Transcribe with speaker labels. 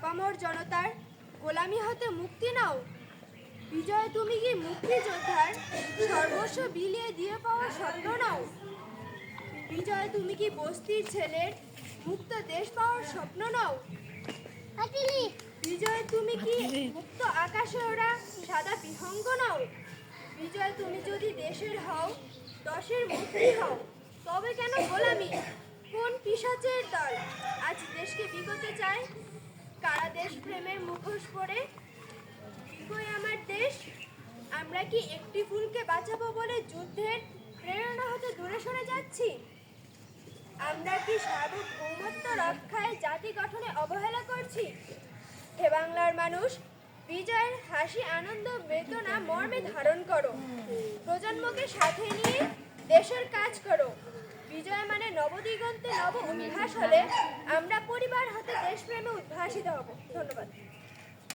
Speaker 1: আপামর জনতার গোলামি হতে মুক্তি নাও। বিজয় তুমি কি মুক্তিযোদ্ধার সর্বস্ব বিলিয়ে দিয়ে পাওয়া স্বপ্ন নাও? বিজয় তুমি কি বস্তির ছেলের মুক্ত দেশ পাওয়ার স্বপ্ন নাও? বিজয় তুমি কি মুক্ত আকাশে ওরা সাদা বিহঙ্গ নাও? বিজয় তুমি যদি দেশের হও, দশের মুক্তি হও, তবে কেন গোলামি? কোন পিশাচের দল আজ দেশকে বিগতে চায়? কারা দেশ প্রেমের মুখোশ পরে? বিকই আমার দেশ। আমরা কি একটি ফুলকে বাঁচাবো বলে যুদ্ধের প্রেরণা হতে দূরে সরে যাচ্ছি? আমরা কি সার্বভৌমত্ব রক্ষায় জাতি গঠনে অবহেলা করছি? হে বাংলার মানুষ, বিজয়ের হাসি আনন্দ বেদনা মর্মে ধারণ করো। প্রজন্মকে সাথে নিয়ে দেশের কাজ করো। বিজয় মানে নবদিগন্তে নব উদ্ভাস হলে আমরা পরিবার হতে দেশপ্রেমে উদ্ভাসিত হব। ধন্যবাদ।